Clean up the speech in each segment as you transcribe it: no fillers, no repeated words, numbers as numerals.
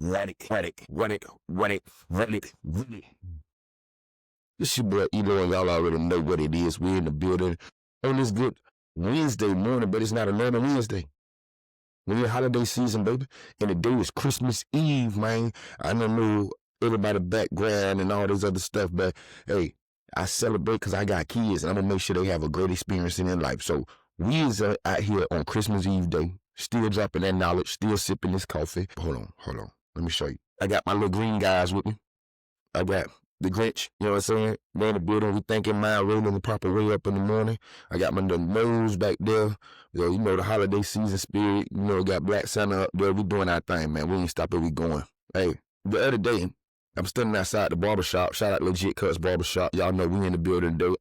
run it. This your boy ELOOO, and y'all already know what it is. We're in the building on this good Wednesday morning, but it's not a normal Wednesday. We're in holiday season, baby, and the day is Christmas Eve, man. I don't know everybody background and all this other stuff, but hey, I celebrate because I got kids, and I'm going to make sure they have a great experience in their life. So we is out here on Christmas Eve day, still dropping that knowledge, still sipping this coffee. Hold on. Let me show you. I got my little green guys with me. I got the Grinch, you know what I'm saying? We're in the building, we thinking mind rolling the proper way up in the morning. I got my little nose back there. You know, the holiday season spirit. You know, got Black Santa up there. We doing our thing, man. We ain't stopping, we going. Hey, the other day, I'm standing outside the barbershop. Shout out Legit Cuts Barbershop. Y'all know we in the building today.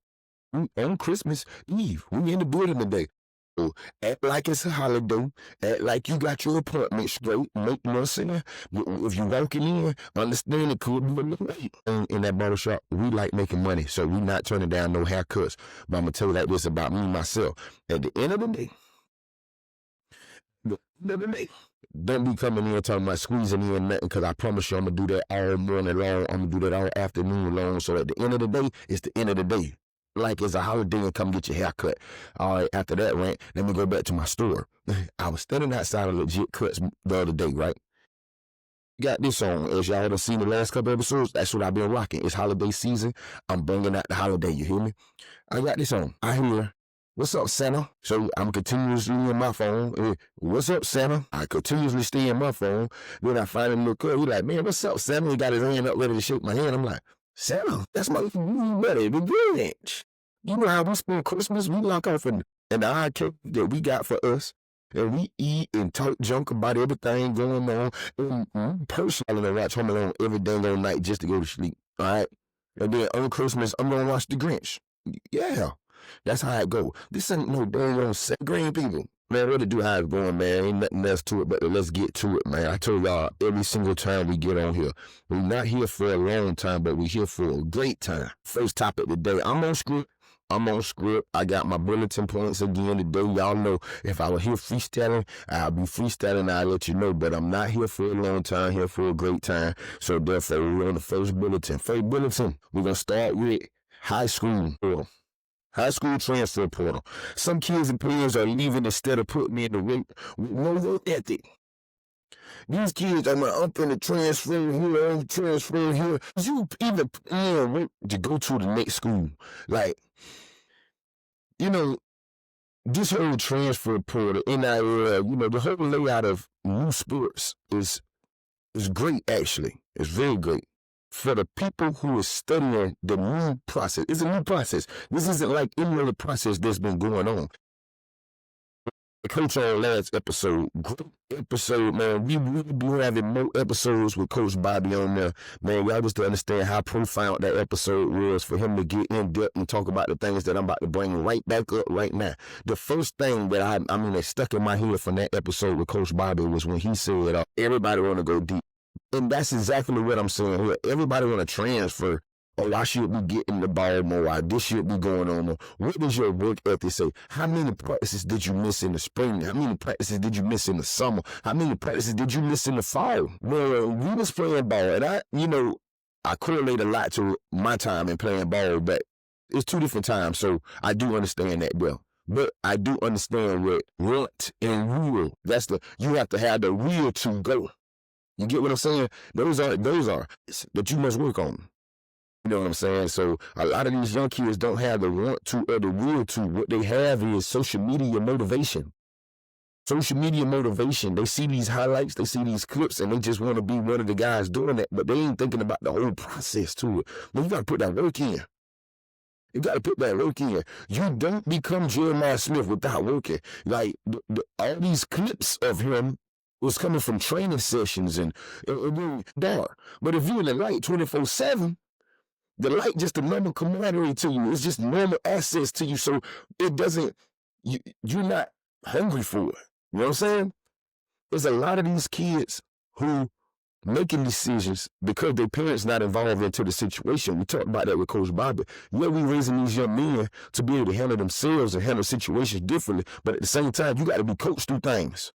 On Christmas Eve, we in the building today. So act like it's a holiday. Act like you got your appointment straight. Make no sense. If you walking in, understand it could be a little late. In that barbershop, we like making money, so we not turning down no haircuts. But I'm going to tell you like this about me, myself. At the end of the day, don't be coming in talking about squeezing in nothing, because I promise you I'm going to do that all morning long. I'm going to do that all afternoon long. So at the end of the day, it's the end of the day. Like it's a holiday and come get your hair cut. All right, after that rant, let me go back to my store. I was standing outside of Legit Cuts the other day, right? Got this on. As y'all have seen the last couple episodes, that's what I've been rocking. It's holiday season. I'm bringing out the holiday, you hear me? I got this on. I hear, what's up, Santa? So I'm continuously in my phone. What's up, Santa? I continuously stay in my phone. Then I finally look up. He like, man, what's up, Santa? He got his hand up ready to shake my hand. I'm like, Santa, that's my buddy, the Grinch. You know how we spend Christmas? We lock off in the high cake that we got for us. And we eat and talk junk about everything going on. And personally, I watch Home Alone every dang old night just to go to sleep. All right? And then on Christmas, I'm going to watch The Grinch. Yeah, that's how it go. This ain't no dang old green people. Man, really do how it's going, man. Ain't nothing else to it, but let's get to it, man. I told y'all every single time we get on here, we're not here for a long time, but we're here for a great time. First topic today, I'm on script. I got my bulletin points again today. Y'all know if I were here freestyling, I'll be freestyling. I'll let you know, but I'm not here for a long time, here for a great time. So therefore, we're on the first bulletin. First bulletin, we're going to start with high school. High school transfer portal. Some kids and players are leaving instead of putting in the work with no work ethic. These kids, I'm finna transfer here, I'm transfer here. You even went to go to the next school. Like, you know, this whole transfer portal, the whole layout of new sports is great, actually. It's very great. For the people who are studying the new process. It's a new process. This isn't like any other process that's been going on. The Coach on last episode, great episode, man. We will be having more episodes with Coach Bobby on there. Man, y'all just to understand how profound that episode was for him to get in depth and talk about the things that I'm about to bring right back up right now. The first thing that that stuck in my head from that episode with Coach Bobby was when he said, everybody want to go deep. And that's exactly what I'm saying here. Everybody want to transfer. Oh, I should be getting the ball more. This should be going on more. What does your work ethic say? How many practices did you miss in the spring? How many practices did you miss in the summer? How many practices did you miss in the fall? Well, we was playing ball, and I correlate a lot to my time in playing ball, but it's two different times, so I do understand that well. But I do understand what want and will. You have to have the will to go. You get what I'm saying? Those are that you must work on. You know what I'm saying? So a lot of these young kids don't have the want to or the will to. What they have is social media motivation. Social media motivation. They see these highlights, they see these clips, and they just want to be one of the guys doing that, but they ain't thinking about the whole process to it. Well, you got to put that work in. You got to put that work in. You don't become Jeremiah Smith without working. Like, all these clips of him was coming from training sessions and dark. But if you're in the light 24/7, the light just a normal commodity to you. It's just normal access to you. So it doesn't, you're not hungry for it. You know what I'm saying? There's a lot of these kids who making decisions because their parents not involved into the situation. We talked about that with Coach Bobby. Yeah, we raising these young men to be able to handle themselves and handle situations differently. But at the same time, you got to be coached through things.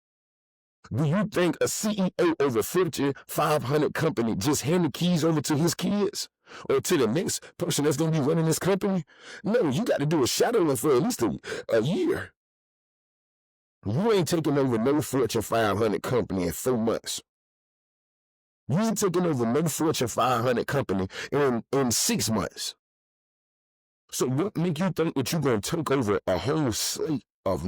Do you think a CEO of a 500 company just hand the keys over to his kids? Or to the next person that's going to be running this company? No, you got to do a shadowing for at least a year. You ain't taking over no Fortune 500 company in 4 months. You ain't taking over no Fortune 500 company in 6 months. So what make you think that you're going to take over a whole slate of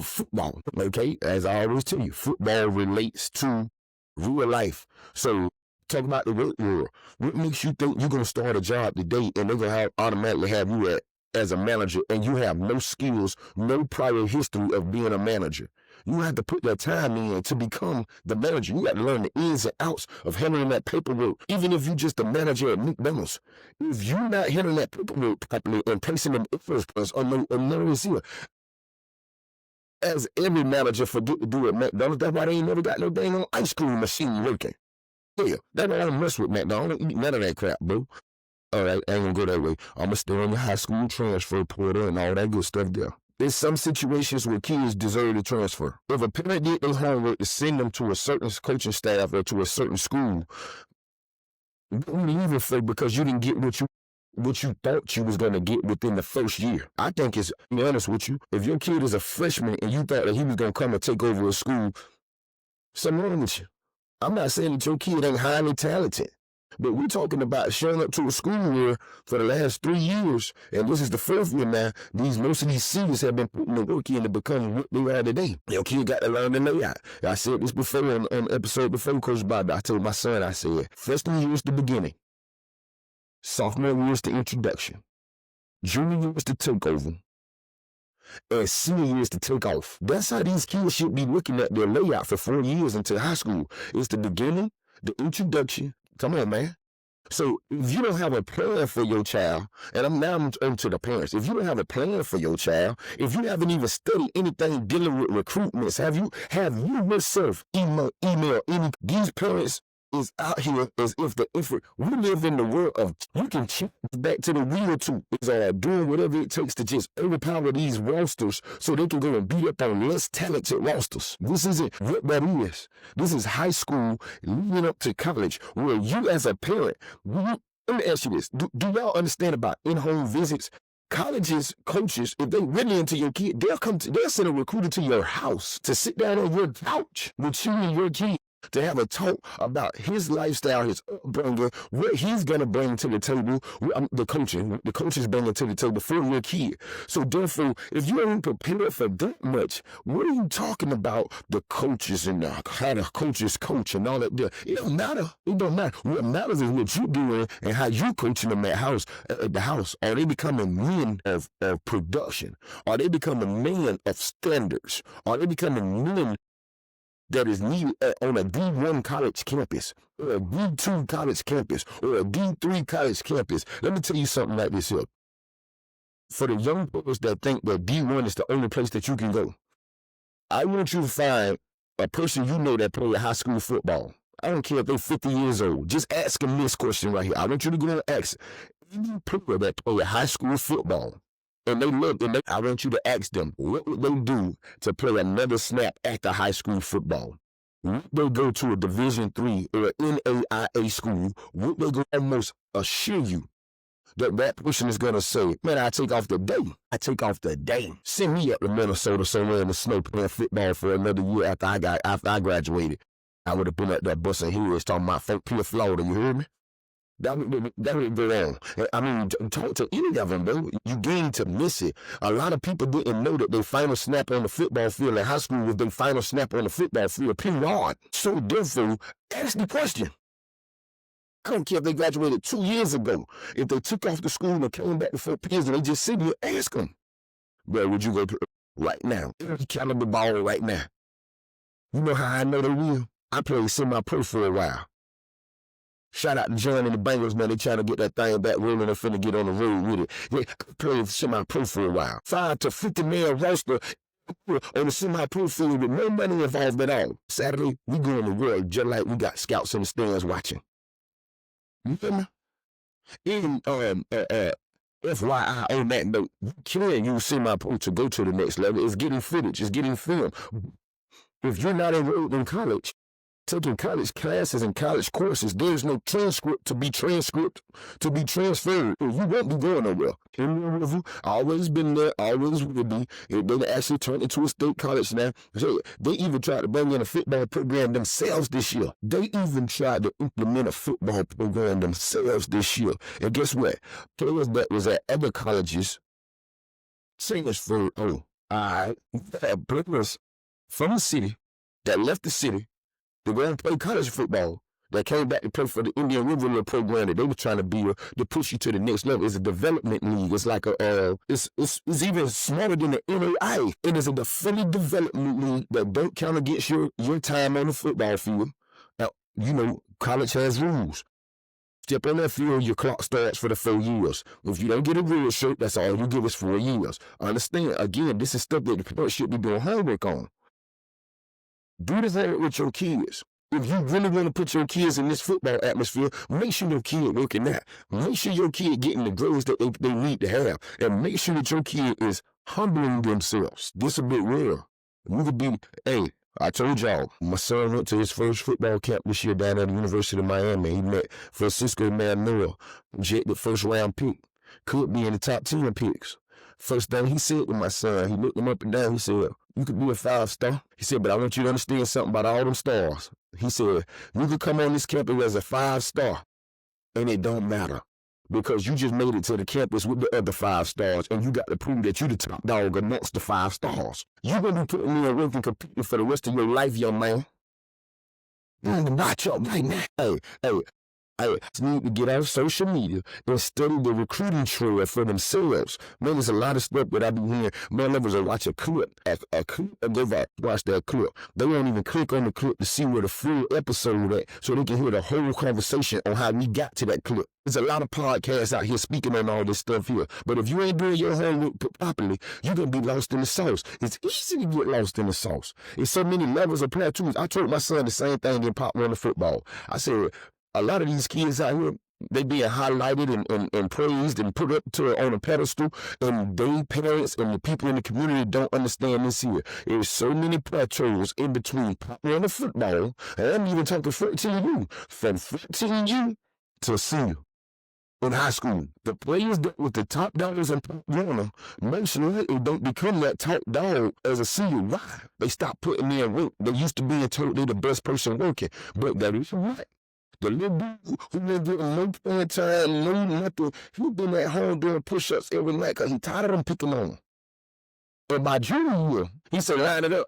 football? Okay, as I always tell you, football relates to real life. So talk about the work world. What makes you think you're going to start a job today and they're going to automatically have you as a manager and you have no skills, no prior history of being a manager? You have to put that time in to become the manager. You got to learn the ins and outs of handling that paperwork. Even if you're just a manager at McDonald's, if you're not handling that paperwork properly and placing them in first place or no receiver, as every manager forget to do at McDonald's, that's why they ain't never got no dang on ice cream machine working. Yeah, that don't mess with McDonald's. I don't eat none of that crap, bro. All right, I ain't gonna go that way. I'm gonna stay on the high school transfer portal and all that good stuff there. There's some situations where kids deserve to transfer. If a parent did their homework to send them to a certain coaching staff or to a certain school, don't leave it for because you didn't get what you thought you was going to get within the first year. I think it's, to be honest with you, if your kid is a freshman and you thought that he was going to come and take over a school, something wrong with you. I'm not saying that your kid ain't highly talented. But we're talking about showing up to a school where for the last 3 years, and this is the 4th year now, most of these seniors have been putting the work in to become what they are today. Your kid got to learn the layout. I said this before on episode before, Coach Bobby. I told my son, I said, freshman year is the beginning. Sophomore year is the introduction. Junior year is the takeover. And senior year is to take off. That's how these kids should be looking at their layout for 4 years until high school. It's the beginning, the introduction. Come on, man. So if you don't have a plan for your child, and I'm to the parents, if you don't have a plan for your child, if you haven't even studied anything dealing with recruitments, have you yourself email any these parents is out here as if we live in the world of you can check back to the wheel too. Is doing whatever it takes to just overpower these rosters so they can go and beat up on less talented rosters. This isn't what that is. This is high school leading up to college where you as a parent, let me ask you this. Do y'all understand about in-home visits? Colleges, coaches, if they really into your kid, they'll send a recruiter to your house to sit down on your couch with you and your kid, to have a talk about his lifestyle, his upbringing, what he's going to bring to the table, the coach is bringing to the table for your kid. So therefore, if you ain't prepared for that much, what are you talking about the coaches and how the coaches coach and all that? It don't matter. It don't matter. What matters is what you're doing and how you coaching them at the house. Are they becoming men of production? Are they becoming men of standards? Are they becoming men that is needed on a D1 college campus, or a D2 college campus, or a D3 college campus? Let me tell you something like this here. For the young folks that think that D1 is the only place that you can go, I want you to find a person you know that play high school football. I don't care if they're 50 years old. Just ask them this question right here. I want you to go and ask any player that play high school football, and I want you to ask them, what would they do to play another snap after high school football? Would they go to a Division III or an NAIA school? Would they go almost assure you that person is going to say, man, I take off the day. Send me up to Minnesota somewhere in the snow playing football for another year after I graduated. I would have been at that busting heels talking about pure Florida, you hear me? That would go on. I mean, talk to any of them, though. You gain to miss it. A lot of people didn't know that their final snap on the football field in high school was their final snap on the football field, period. So therefore, ask the question. I don't care if they graduated 2 years ago. If they took off the school and came back to Fort Pierce and they just sit here, ask them. Where would you go right now? Caliber ball right now. You know how I know they will? I played semi-pro for a while. Shout out to John and the Bengals, man. They trying to get that thing back rolling and finna get on the road with it. They played semi-pro for a while. 5 to 50 man roster on the semi-pro field with no money involved at all. Saturday, we go in the world just like we got scouts in the stands watching. You feel me? And FYI on that note, you can use semi-pro to go to the next level. It's getting footage. It's getting film. If you're not enrolled in college, taking college classes and college courses, there's no transcript to be transferred. You won't be going nowhere. Indian River, always been there, always will be. They actually turned into a state college now. So they even tried to bring in a football program themselves this year. They even tried to implement a football program themselves this year. And guess what? Players that was at other colleges, singers for, players from the city that left the city to go and play college football, that came back to play for the Indian River program that they were trying to build to push you to the next level. It's a development league. It's like it's even smaller than the NAI. It is a fully development league that don't count against your time on the football field. Now, college has rules. Step on that field, your clock starts for the 4 years. If you don't get a real shirt, that's all you give is 4 years. Understand, again, this is stuff that the parents should be doing homework on. Do the thing with your kids. If you really want to put your kids in this football atmosphere, make sure your kid working out. Make sure your kid getting the grades that they need to have. And make sure that your kid is humbling themselves. This a bit real. You could be, I told y'all, my son went to his first football camp this year down at the University of Miami. He met Francisco Manuel, the first round pick. Could be in the top 10 picks. First thing he said to my son, he looked him up and down, he said, "You could be a 5-star." He said, "But I want you to understand something about all them stars." He said, "You could come on this campus as a 5-star, and it don't matter. Because you just made it to the campus with the other 5 stars, and you got to prove that you the top dog amongst the 5 stars. You're going to be putting me in work and competing for the rest of your life, young man. Not your right now. I need to get out of social media and study the recruiting trail for themselves. Man, there's a lot of stuff that I be hearing. Man, levels will watch a clip, and they've watched that clip. They won't even click on the clip to see where the full episode at, so they can hear the whole conversation on how we got to that clip. There's a lot of podcasts out here speaking on all this stuff here. But if you ain't doing your homework properly, you're going to be lost in the sauce. It's easy to get lost in the sauce. It's so many levels of plateaus. I told my son the same thing in Pop Warner football. I said, a lot of these kids out here, they being highlighted and praised and put up on a pedestal, and their parents and the people in the community don't understand this here. There's so many plateaus in between Pop Warner football, and I'm even talking 13U, from 13U to senior. In high school, the players that with the top dollars in Pop Warner, most likely don't become that top dog as a senior. Why? They stop putting in work. They used to being told they're the best person working, but that is right. The little dude who been getting no playing time, no nothing, he been at home doing push-ups every night because he tired of them picking on him. But by junior year, he said, line it up.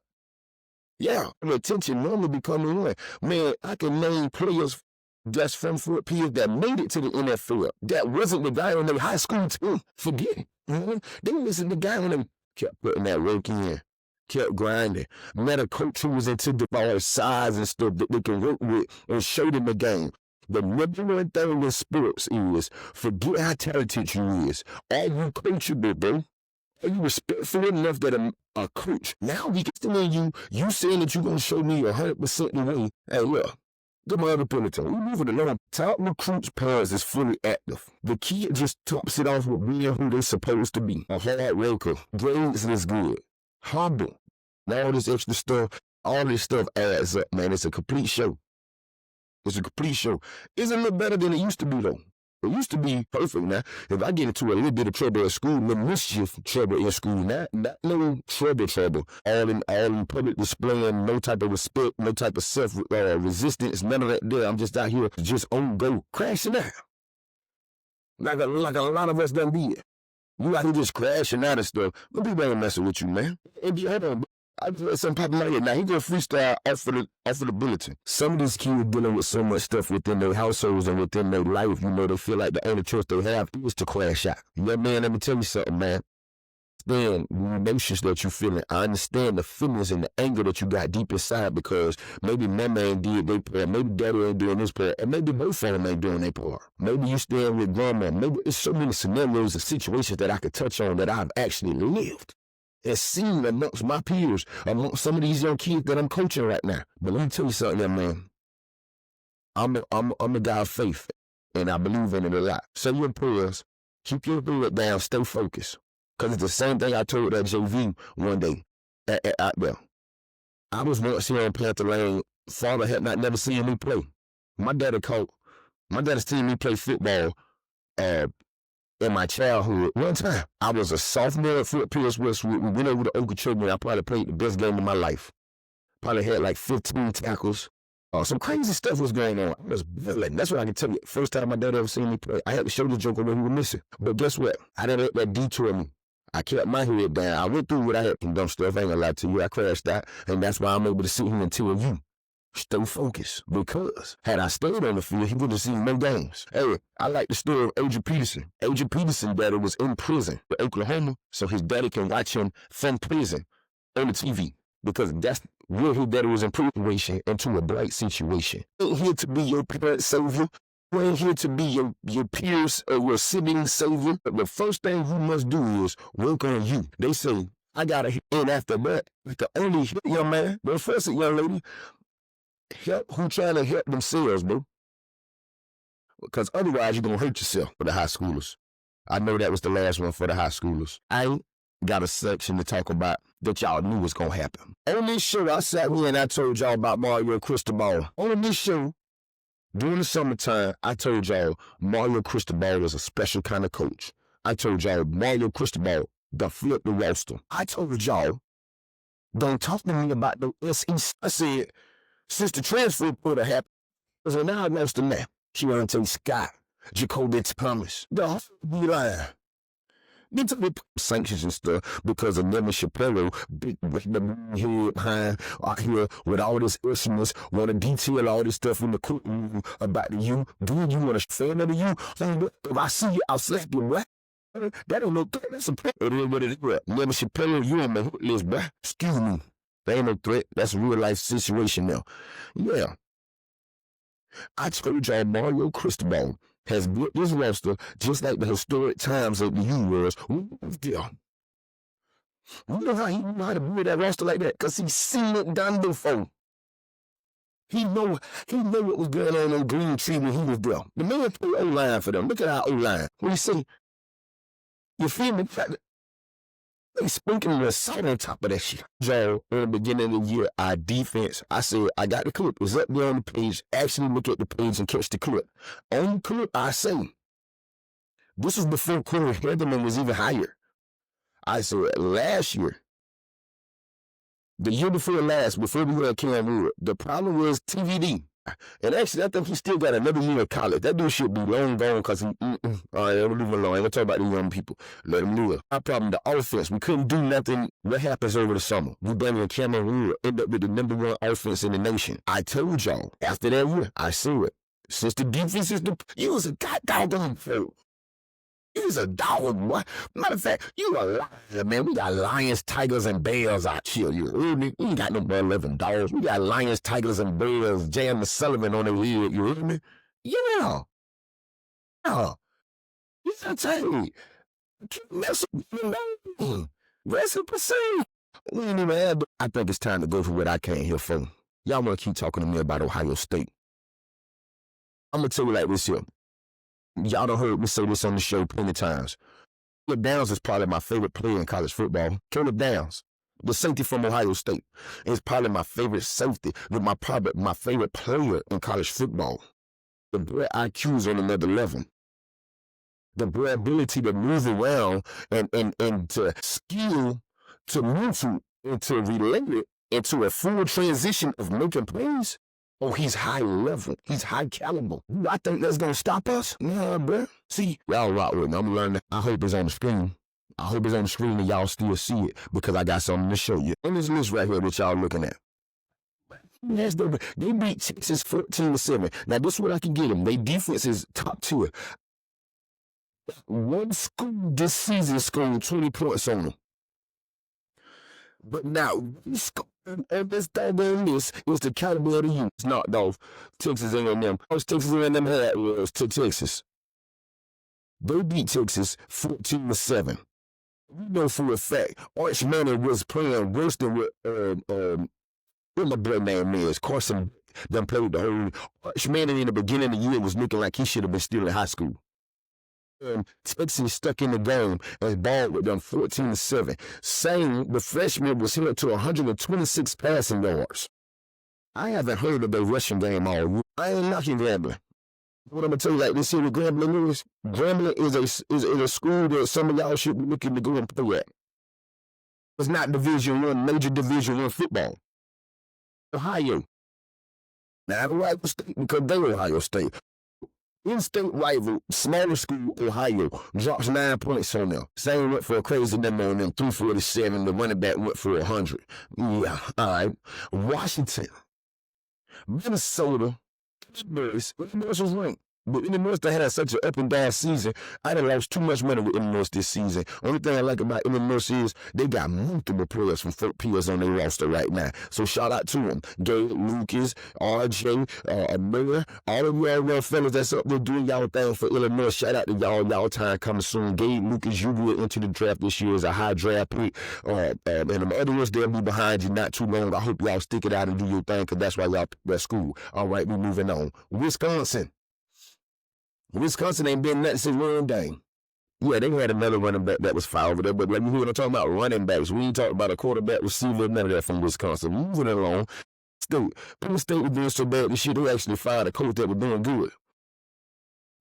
Yeah, the attention normally becoming one. Man, I can name players that's from Fort Pierce that made it to the NFL. That wasn't the guy on their high school team. Forget it. They wasn't the guy on them. Kept putting that work in. Kept grinding. Met a coach who was into the size and stuff that they can work with and show them the game. The number one thing in sports is forget how talented you is. Are you coachable, bro? Are you respectful enough that a coach, now we can still in you saying that you're going to show me 100% the way. Hey, look, get my other penalty. We moving along. Top recruits' parents is fully active. The kid just tops it off with being who they're supposed to be. A hard worker. Grades is good. Humble. Now all this extra stuff, all this stuff adds up, man. It's a complete show. It's a complete show. It's a little better than it used to be, though. It used to be perfect now. If I get into a little bit of trouble at school, little mischief trouble in school, not no trouble. All in public displaying, no type of respect, no type of self-resistance, none of that there. I'm just out here just on go, crashing out. Like a lot of us done did. You out here just crashing out and stuff. Don't be really messing with you, man. And hold on, I just heard something popping out here. Now, he gonna freestyle off of the bulletin. Some of these kids dealing with so much stuff within their households and within their life, they feel like the only choice they have is to crash out. Yeah, man, let me tell you something, man. Understand the emotions that you feeling. I understand the feelings and the anger that you got deep inside because maybe mama ain't did their part, maybe daddy ain't doing his part, and maybe both of them ain't doing their part. Maybe you staying with grandma. Maybe it's so many scenarios and situations that I could touch on that I've actually lived and seen amongst my peers, amongst some of these young kids that I'm coaching right now. But let me tell you something, young man. I'm a guy of faith, and I believe in it a lot. Say your prayers, keep your head down, stay focused. Because it's the same thing I told that JV one day. I was once here on Panther Lane. Father had not never seen me play. My daddy seen me play football in my childhood. One time, I was a sophomore at Fort Pierce Westwood. We went over to Okeechobee. I probably played the best game of my life. Probably had like 15 tackles. Some crazy stuff was going on. I was villain. That's what I can tell you. First time my dad ever seen me play, I had to show the joker what he was missing. But guess what? I didn't let that detour me. I kept my head down. I went through what I had some dumb stuff. I ain't gonna lie to you. I crashed out. And that's why I'm able to sit here and tell you. Stay focused. Because had I stayed on the field, he would have seen no games. Hey, I like the story of Adrian Peterson. Adrian Peterson's daddy was in prison for Oklahoma, so his daddy can watch him from prison on the TV. Because that's where his daddy was in prison into a bright situation. You ain't here to be your parent's savior. You ain't here to be your peers or your sibling's savior. But the first thing you must do is work on you. They say, I gotta hit in after that. The only hit, young man, but first, young lady, help who trying to help themselves, bro. Because otherwise you're gonna hurt yourself for the high schoolers. I know that was the last one for the high schoolers. I ain't got a section to talk about that y'all knew was gonna happen. On this show, I sat here and I told y'all about Mario Cristobal. On this show, during the summertime, I told y'all Mario Cristobal is a special kind of coach. I told y'all Mario Cristobal the flip the roster. I told y'all, don't talk to me about the SEC. I said, since the transfer put have happened, so now I announced the name. Keontae Scott, Jacoby Thomas. The whole be lying. They took the sanctions and stuff because of Lemon Shapiro, big head behind out here with all this issues, want to detail all this stuff in the courtroom about the you. Do you want to fan of the you? If I see you, I'll slap you, boy. That ain't no threat. That's a threat. Lemon Shapiro, you on my hit list, boy. Excuse me. That ain't no threat. That's a real life situation now. Yeah. I told y'all Mario Cristobal has built this roster just like the historic times of the U-Worlds. Yeah. You know how to build that roster like that? Because he's seen it done before. He know what was going on Green Tree when he was there. The man played O-line for them. Look at our O-line. What you see? You feel me? They sprinkling the salt on top of that shit. Joe, in the beginning of the year, our defense, I said, I got the clip. It was up there on the page. Actually look at the page and catch the clip. On the clip, I say, this was before Corey Heatherman was even higher. I said, last year, the year before last, before we had Cam Wood, the problem was TVD. And actually, I think he still got another year of college. That dude should be long gone because he, all right, leave him alone. I ain't gonna talk about these young people. Let him live. Our problem, the offense. We couldn't do nothing. What happens over the summer? We blaming Cameron Wood, end up with the #1 offense in the nation. I told y'all, after that year, I saw it. Since the defense is you was a goddamn fool. You was a dog, boy. Matter of fact, you a liar, man. We got lions, tigers, and bears out here. You heard me? We ain't got no more 11 dogs. We got lions, tigers, and bears. Jan Sullivan on the head. You heard me? Yeah. Yeah. I tell you, keep messing with me. Reciprocity. We ain't even had, I think it's time to go for what I came here for. Y'all want to keep talking to me about Ohio State. I'm going to tell you like this here. Y'all done heard me say this on the show plenty times. Caleb Downs is probably my favorite player in college football. Caleb Downs, the safety from Ohio State, is probably my favorite safety, but my favorite player in college football. The boy IQ's on another level. The boy ability to move around and to skill to move to and to relate it into a full transition of making plays. Oh, he's high level. He's high caliber. I think that's going to stop us? Nah, bro. See, y'all rock with me. I'm learning. I hope it's on the screen. I hope it's on the screen and y'all still see it because I got something to show you. On this list right here that y'all looking at. They beat Texas 14-7. Now, this is what I can get them. Their defense is top tier. One school this season scored 20 points on them. But now, and this thing on this was the caliber of the youth. It's knocked off Texas A&M. Texas A&M had was to Texas. They beat Texas 14-7. We know for a fact Arch Manning was playing worse than what my boy name is. Carson done played the whole. Arch Manning in the beginning of the year was looking like he should have been still in high school. Texas stuck in the game and ball with them 14-7. Same, the freshman was held to 126 passing yards. I haven't heard of the rushing game all week. I ain't knocking Grambling. What I'm gonna tell you like this here with Grambling is, Grambling is a school that some of y'all should be looking to go and play at. It's not Division I, major Division I football. Ohio. Now, Ohio State, because they're Ohio State. In-state rival, smaller school, Ohio, drops 9 points on them. Same went for a crazy number on them, 347. The running back went for 100. Yeah, all right. Washington, Minnesota, Illinois was ranked. But Illinois had such an up and down season. I done lost too much money with Illinois this season. Only thing I like about Illinois is they got multiple players from Fort Pierce on their roster right now. So shout out to them. Gabe, Lucas, RJ, Miller, all of y'all fellas that's up there doing y'all thing for Illinois. Shout out to y'all. Y'all time coming soon. Gabe, Lucas, you will enter the draft this year as a high draft pick. And the other ones, they'll be behind you not too long. I hope y'all stick it out and do your thing because that's why y'all at school. All right, we're moving on. Wisconsin ain't been nothing since Run Dang. Yeah, they had another running back that was foul over there, but let me hear what I'm talking about. Running backs. We ain't talking about a quarterback, receiver, none of that from Wisconsin. Moving along. Penn State was doing so bad this year, they actually fired a coach that was doing good.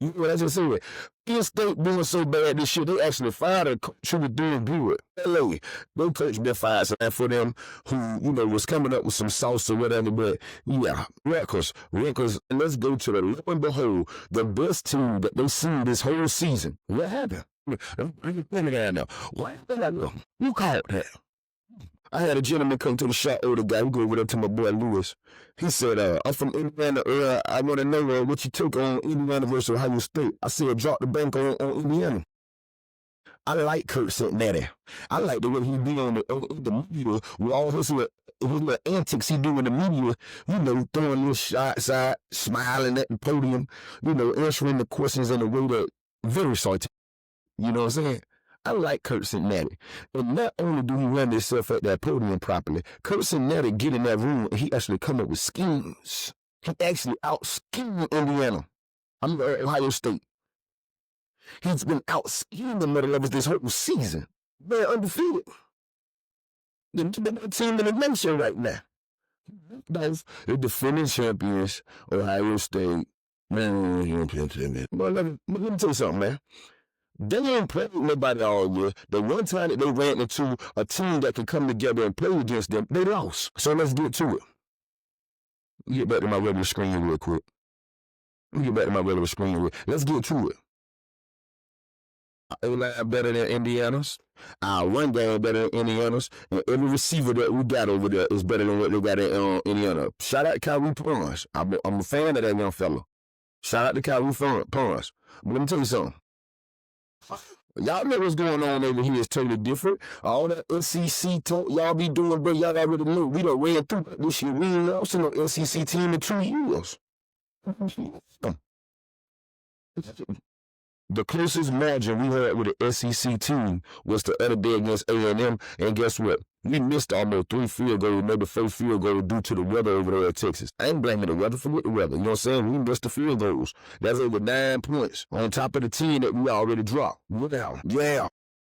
You know what I just said? Penn State doing so bad this year, they actually fired a coach who was doing good. LA, no coach been fired for them who, was coming up with some sauce or whatever, but yeah, Rutgers. And let's go to the lo and behold, the best team that they've seen this whole season. What happened? Bring it down now. What happened? Who called that? I had a gentleman come to the shop, older guy, who go over there to my boy Lewis. He said, I'm from Indiana. I want to know what you took on Indiana versus Ohio State. I said, drop the bank on Indiana. I like Kurt Cincinnati. I like the way he be on the media with all his little antics he do in the media, throwing little shots out, smiling at the podium, answering the questions in a way that very salty. You know what I'm saying? I like Kurt Cincinnati. And not only do he run himself at that podium properly, Kurt Cincinnati get in that room and he actually come up with schemes. He actually out-schemed Indiana. I'm Ohio State. He's been out-schemed the middle of this whole season. They're undefeated. They're the team in the nation right now. They're defending champions, Ohio State. Man, but let me tell you something, man. They ain't played with nobody all year. The one time that they ran into a team that could come together and play against them, they lost. So let's get to it. Get back to my regular screen real quick. Let's get to it. Our line better than Indiana's. Our run game better than Indiana's. And every receiver that we got over there is better than what they got in Indiana. Shout out to Kyrie Pons. I'm a fan of that young fella. Shout out to Kyrie Pons. But let me tell you something. Y'all know what's going on over here is totally different. All that SEC talk y'all be doing, bro, y'all already know. We done ran through this year. We ain't lost no SEC team in 2 years. The closest margin we had with the SEC team was the other day against A&M, and guess what? We missed almost 3 field goals, maybe 4 field goals due to the weather over there at Texas. I ain't blaming the weather, forget the weather. You know what I'm saying? We missed the field goals. That's over 9 points on top of the 10 that we already dropped. Yeah.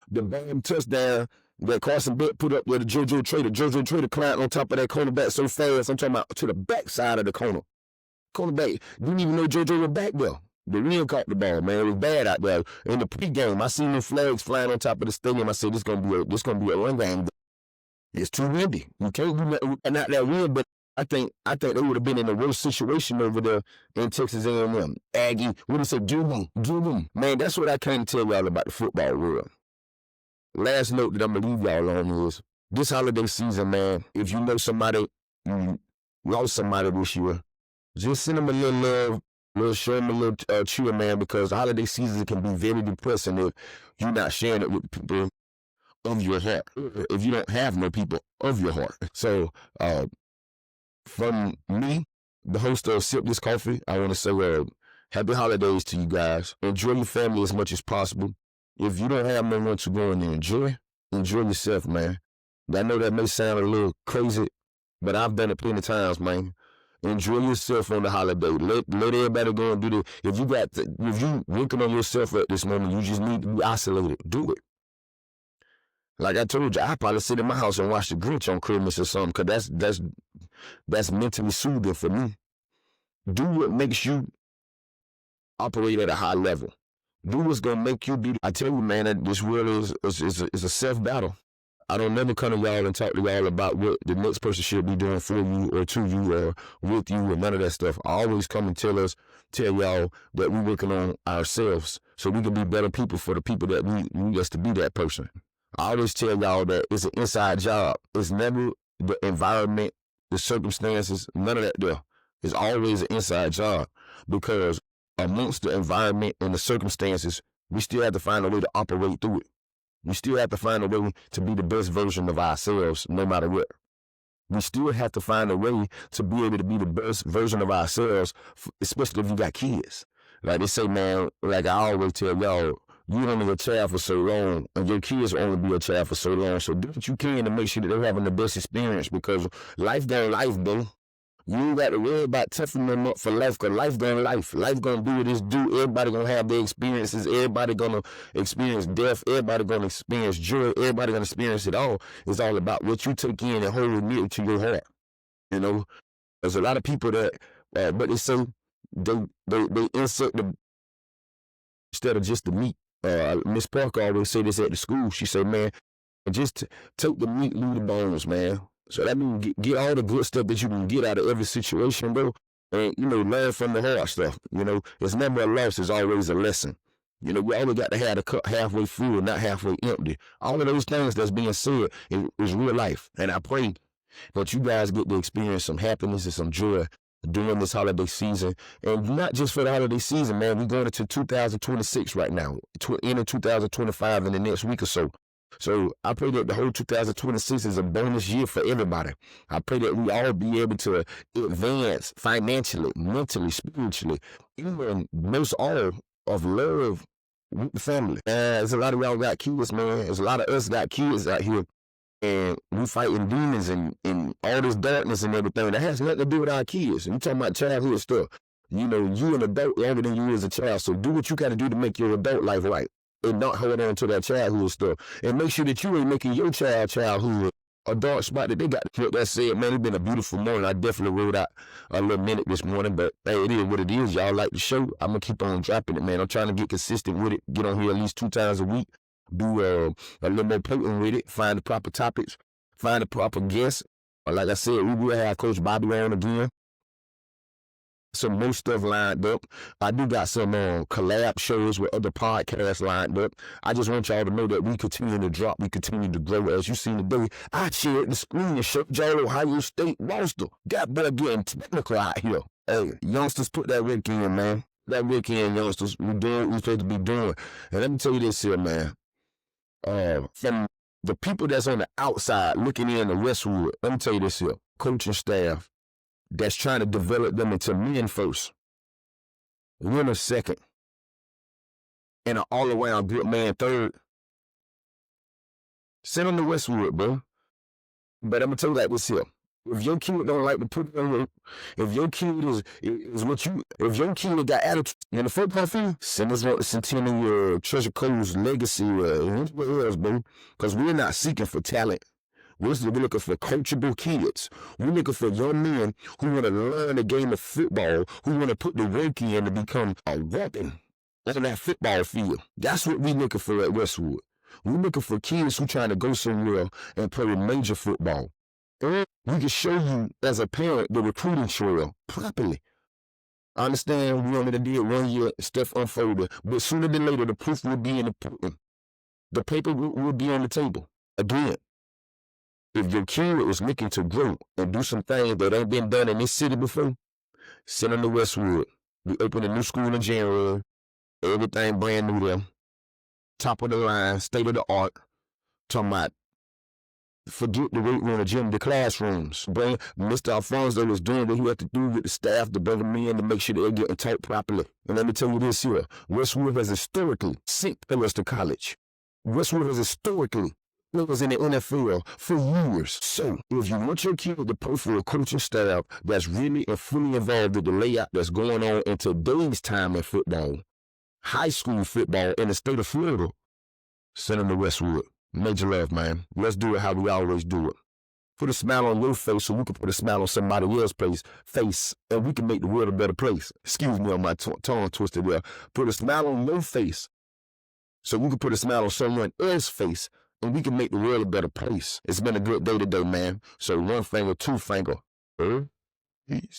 The bam touchdown that Carson Beck put up with the JoJo Trader. JoJo Trader climbed on top of that cornerback so fast. I'm talking about to the back side of the corner. Cornerback didn't even know JoJo was back there. The real caught the ball, man. It was bad out there. In the pregame, I seen the flags flying on top of the stadium. I said, this gonna be a run game. It's too windy. You can't do nothing not that wind, but I think they would have been in a worse situation over there in Texas A&M. Aggie, what do you say? Do them. Man, that's what I came to tell y'all about the football world. Last note that I'm gonna leave y'all on is this holiday season, man. If you know somebody lost somebody this year, just send them a little love. We'll show them a little cheer, man, because the holiday season can be very depressing if you're not sharing it with people of your heart, if you don't have no people of your heart. So, from me, the host of Sip This Coffee, I want to say happy holidays to you guys. Enjoy your family as much as possible. If you don't have no one to go in there enjoy yourself, man. I know that may sound a little crazy, but I've done it plenty of times, man. Enjoy yourself on the holiday. Let everybody go and do the. If you working on yourself at this moment, you just need to be isolated. Do it. Like I told you, I probably sit in my house and watch the Grinch on Christmas or something, because that's mentally soothing for me. Do what makes you operate at a high level. Do what's gonna make you be. I tell you, man, that this world is a self battle. I don't never come to y'all and talk to y'all about what the next person should be doing for you or to you or with you or none of that stuff. I always come and tell y'all that we're working on ourselves so we can be better people for the people that we need us to be that person. I always tell y'all that it's an inside job. It's never the environment, the circumstances, none of that there. It's always an inside job, because amongst the environment and the circumstances, we still have to find a way to operate through it. We still have to find a way to be the best version of ourselves no matter what. We still have to find a way to be able to be the best version of ourselves, especially if you got kids. Like they say, man, like I always tell y'all, you only a child for so long, and your kids will only be a child for so long. So do what you can to make sure that they're having the best experience, because life done life, bro. You ain't got to worry about toughening them up for life, because life done life. Life gonna do what it's do. Everybody gonna have their experiences. Everybody gonna experience death. Everybody gonna experience joy. Everybody gonna experience it all. It's all about what you take in and hold near to your heart. You know, there's a lot of people that, but they say they insert the instead of just the meat. Miss Parker always say this at the school. She said, man, just take the meat, leave the bones, man. So that means get all the good stuff that you can get out of every situation, bro. And, learn from the hard stuff. It's never a loss, it's always a lesson. We always got to have the cup halfway full, not halfway empty. All of those things that's being said is real life. And I pray that you guys get to experience some happiness and some joy during this holiday season. And not just for the holiday season, man. We're going into 2026 right now, into 2025 in the next week or so. So I pray that the whole 2026 is a bonus year for everybody. I pray that we all be able to advance financially, mentally, spiritually, even most all of love with the family. There's a lot of y'all got kids, man. There's a lot of us got kids out here, and we fighting demons and all this darkness and everything. That has nothing to do with our kids. And you talking about childhood stuff. You an adult longer than you as a child. So do what you got to do to make your adult life right. And not hold on to that childhood stuff. And make sure that you ain't making your childhood a dark spot that they got. That said, man, it's been a beautiful morning. I definitely rode out a little minute this morning, but hey, it is what it is. Y'all like the show. I'm going to keep on dropping it, man. I'm trying to get consistent with it. Get on here at least 2 times a week. Do a little more potent with it. Find the proper topics. Find the proper guests. Like I said, we will have Coach Bobby on again. Some more stuff lined up. I do got some collab shows with other podcasts lined up. I just want y'all to know that we continue to drop, we continue to grow. As you seen today, I shared the screen and showed y'all Ohio State roster. That boy getting technical out here. Hey, youngsters, put that work in, man. That work in, youngsters. We doing what we supposed to be doing. And let me tell you this here, man. From the people that's on the outside looking in the Westwood, let me tell you this here. Coaching staff that's trying to develop them into men first, winner second, and an all-around good man third. Send them to Westwood, bro. But I'm going to tell you like this here. If your kid don't like to put it on, if your kid is what you, if your kid got attitude in the football field, send us to Centennial, Treasure Coast, Legacy, anywhere else, bro. Because we're not seeking for talent. We're looking for coachable kids. We're looking for young men who want to learn the game of football, who want to put the work in to become a weapon on that football field. That's what we're looking for at Westwood. We're looking for kids who trying to go somewhere and play major football. And we can show you, as a parent, the recruiting trail properly. I understand we only did 1 year, stuff unfolded, but sooner than later, the proof will be in the pudding. The paper will be on the table. Again, if your kid is looking to grow and do some things that ain't been done in this city before, send them to Westwood. We open a new school in January. Everything brand new there. Top of the line, state of the art. Talking about, forget the weight room, the gym, the classrooms. Mr. Alfonso is doing what he had to do with the staff to bring them in to make sure they're getting taught properly. And let me tell you this here. Westwood has historically sent the rest of college. Westwood has historically players in the NFL for years. So if you want your kid to play for a coaching staff that's really and fully involved with the layout that's going on in today's time in football, high school football in the state of Florida, send them to Westwood. Major love, man. Let's do it how we always do it. Put a smile on your face so we can put a smile on somebody else's face and we can make the world a better place. Excuse me on my tongue twisted there. Put a smile on your face so we can put a smile on someone else's face and we can make the world a better place. It's been a good day today, man. So one finger, two finger. Peace.